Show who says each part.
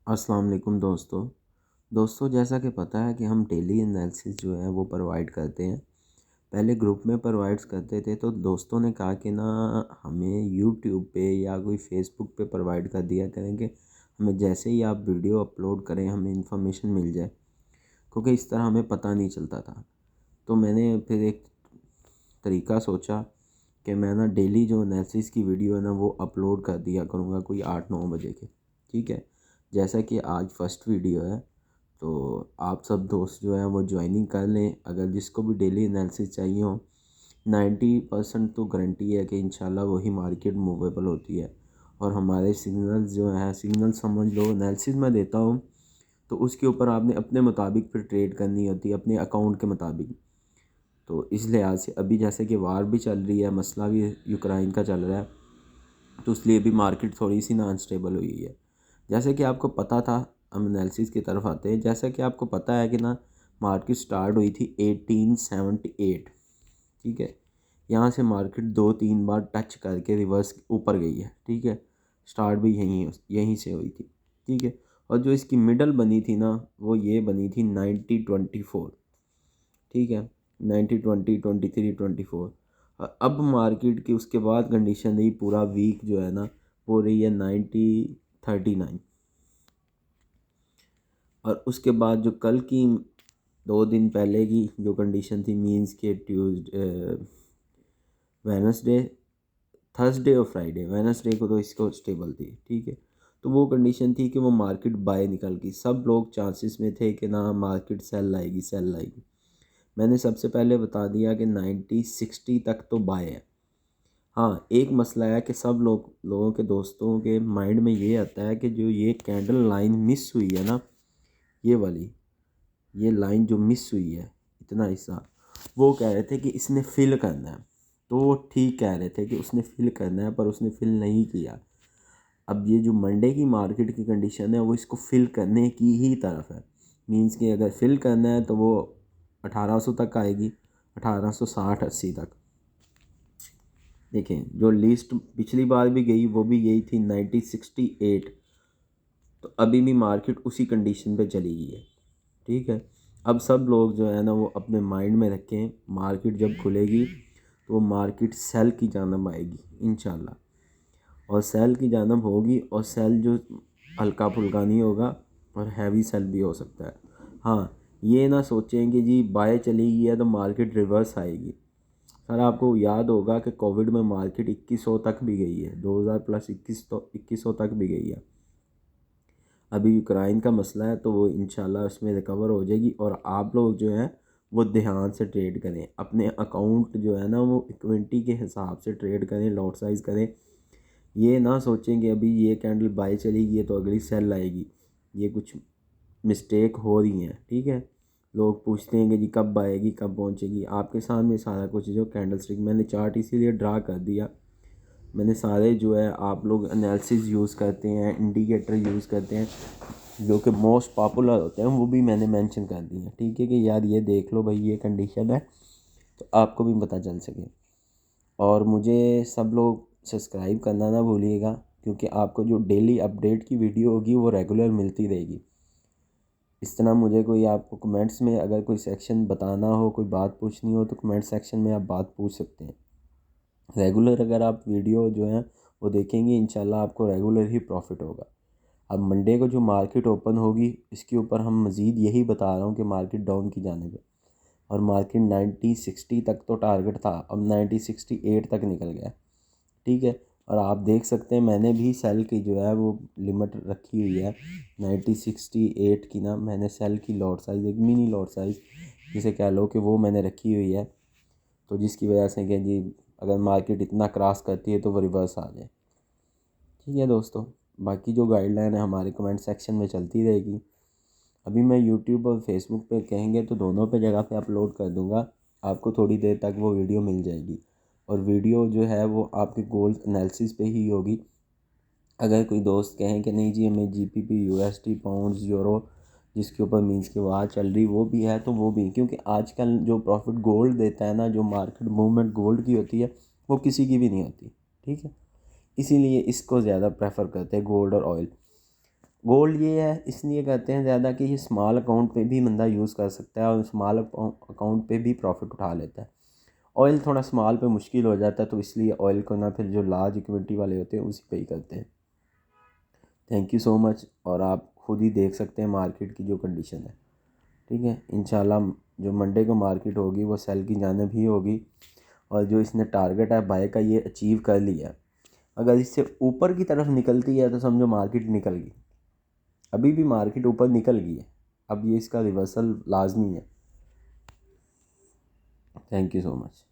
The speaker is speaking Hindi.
Speaker 1: अस्सलाम वालेकुम दोस्तों जैसा कि पता है कि हम डेली एनालिसिस जो है वो प्रोवाइड करते हैं। पहले ग्रुप में प्रोवाइड्स करते थे तो दोस्तों ने कहा कि ना हमें यूट्यूब पे या कोई फेसबुक पे प्रोवाइड कर दिया करेंगे। हमें जैसे ही आप वीडियो अपलोड करें हमें इन्फॉर्मेशन मिल जाए, क्योंकि इस तरह हमें पता नहीं चलता था। तो मैंने फिर एक तरीका सोचा कि मैं ना डेली जो एनालिसिस की वीडियो है ना वो अपलोड कर दिया करूँगा कोई 8-9 बजे के। ठीक है, जैसा कि आज फर्स्ट वीडियो है तो आप सब दोस्त जो हैं वो ज्वाइनिंग कर लें। अगर जिसको भी डेली एनालिसिस चाहिए हो, 90% तो गारंटी है कि इंशाल्लाह वही मार्केट मूवेबल होती है। और हमारे सिग्नल्स जो हैं, सिग्नल समझ लो एनालिसिस मैं देता हूँ तो उसके ऊपर आपने अपने मुताबिक फिर ट्रेड करनी होती है, अपने अकाउंट के मुताबिक। तो इस लिहाज से अभी जैसे कि वार भी चल रही है, मसला भी यूक्रेन का चल रहा है, तो इसलिए भी मार्केट थोड़ी सी ना अनस्टेबल हुई है। जैसे कि आपको पता था, हम एनालिसिस की तरफ आते हैं। जैसा कि आपको पता है कि ना मार्केट स्टार्ट हुई थी 1878। ठीक है, यहाँ से मार्केट 2-3 बार टच करके रिवर्स ऊपर गई है। ठीक है, स्टार्ट भी यहीं से हुई थी। ठीक है, और जो इसकी मिडल बनी थी ना वो ये बनी थी 1924। ठीक है, 1920, 23, 24। अब मार्केट की उसके बाद कंडीशन रही पूरा वीक जो है ना वो रही है 1939। और उसके बाद जो कल की 2 दिन पहले की जो कंडीशन थी, मीन्स के वेनसडे, थर्सडे और फ्राइडे, वेनसडे को तो इसको स्टेबल थी। ठीक है, तो वो कंडीशन थी कि वो मार्केट बाय निकल गई। सब लोग चांसेस में थे कि ना मार्केट सेल आएगी, सेल आएगी। मैंने सबसे पहले बता दिया कि 90-60 तक तो बाय है। हाँ, एक मसला है कि सब लोगों के दोस्तों के माइंड में ये आता है कि जो ये कैंडल लाइन मिस हुई है ना, ये वाली, ये लाइन जो मिस हुई है, इतना हिस्सा, वो कह रहे थे कि इसने फिल करना है। तो वो ठीक कह रहे थे कि उसने फिल करना है, पर उसने फिल नहीं किया। अब ये जो मंडे की मार्केट की कंडीशन है वो इसको फिल करने की ही तरफ है। मींस कि अगर फिल करना है तो वो 1800 तक आएगी, 1860-80 तक। देखें, जो लिस्ट पिछली बार भी गई वो भी यही थी 1968। तो अभी भी मार्केट उसी कंडीशन पे चली गई है। ठीक है, अब सब लोग जो है ना वो अपने माइंड में रखें, मार्केट जब खुलेगी तो वो मार्केट सेल की जानब आएगी इंशाल्लाह। और सेल की जानब होगी, और सेल जो हल्का फुल्का नहीं होगा और हैवी सेल भी हो सकता है। हाँ, ये ना सोचेंगे जी बाय चली गई है तो मार्केट रिवर्स आएगी। सर आपको याद होगा कि कोविड में मार्केट 2100 तक भी गई है, 2000 प्लस 2100 तक भी गई है। अभी यूक्रेन का मसला है तो वो इंशाल्लाह उसमें रिकवर हो जाएगी। और आप लोग जो हैं वो ध्यान से ट्रेड करें, अपने अकाउंट जो है ना वो इक्विटी के हिसाब से ट्रेड करें, लॉट साइज़ करें। ये ना सोचें कि अभी ये कैंडल बाय चली गई है तो अगली सेल आएगी। ये कुछ मिस्टेक हो रही हैं। ठीक है, लोग पूछते हैं कि जी कब आएगी, कब पहुंचेगी। आपके सामने सारा कुछ जो कैंडल स्टिक, मैंने चार्ट इसीलिए ड्रा कर दिया। मैंने सारे जो है, आप लोग एनालिसिस यूज़ करते हैं, इंडिकेटर यूज़ करते हैं, जो कि मोस्ट पॉपुलर होते हैं, वो भी मैंने मेंशन कर दिए हैं। ठीक है, कि यार ये देख लो भाई ये कंडीशन है, तो आपको भी पता चल सके। और मुझे सब लोग सब्सक्राइब करना ना भूलिएगा, क्योंकि आपको जो डेली अपडेट की वीडियो होगी वो रेगुलर मिलती रहेगी। इस तरह मुझे कोई आपको कमेंट्स में अगर कोई सेक्शन बताना हो, कोई बात पूछनी हो, तो कमेंट सेक्शन में आप बात पूछ सकते हैं। रेगुलर अगर आप वीडियो जो है वो देखेंगे, इंशाल्लाह आपको रेगुलर ही प्रॉफिट होगा। अब मंडे को जो मार्केट ओपन होगी इसके ऊपर हम मज़ीद यही बता रहा हूँ कि मार्केट डाउन की जाने पे। और मार्केट 90-60 तक तो टारगेट था, अब 90-68 तक निकल गया। ठीक है, और आप देख सकते हैं मैंने भी सेल की जो है वो लिमिट रखी हुई है 90-68 की ना। मैंने सेल की लॉट साइज़, एक मिनी लॉट साइज़ जिसे कह लो कि वो मैंने रखी हुई है। तो जिसकी वजह से कि जी अगर मार्केट इतना क्रॉस करती है तो वो रिवर्स आ जाए। ठीक है दोस्तों, बाकी जो गाइडलाइन है हमारे कमेंट सेक्शन में चलती रहेगी। अभी मैं यूट्यूब और फेसबुक पे कहेंगे तो दोनों पे जगह पे अपलोड कर दूंगा, आपको थोड़ी देर तक वो वीडियो मिल जाएगी। और वीडियो जो है वो आपके गोल्ड एनालिसिस पे ही होगी। अगर कोई दोस्त कहें कि नहीं जी हमें जीबीपी, यूएसडी, पाउंड्स, यूरो, जिसके ऊपर मीन्स की वार चल रही वो भी है, तो वो भी, क्योंकि आजकल जो प्रॉफिट गोल्ड देता है ना, जो मार्केट मूवमेंट गोल्ड की होती है वो किसी की भी नहीं होती। ठीक है, इसीलिए इसको ज़्यादा प्रेफर करते हैं, गोल्ड और ऑयल। गोल्ड ये है इसलिए कहते हैं ज़्यादा कि ये स्मॉल अकाउंट पे भी बंदा यूज़ कर सकता है और स्मॉल अकाउंट पे भी प्रॉफिट उठा लेता है। ऑयल थोड़ा स्मॉल पे मुश्किल हो जाता है, तो इसलिए ऑयल को ना फिर जो लार्ज इक्विटी वाले होते हैं उसी पे ही करते हैं। Thank you so much. और आप खुद ही देख सकते हैं मार्केट की जो कंडीशन है। ठीक है, इंशाल्लाह जो मंडे को मार्केट होगी वो सेल की जानिब ही होगी, और जो इसने टारगेट है बाय का ये अचीव कर लिया। अगर इससे ऊपर की तरफ निकलती है तो समझो मार्केट निकल गई। अभी भी मार्केट ऊपर निकल गई है, अब ये इसका रिवर्सल लाजमी है। Thank you so much.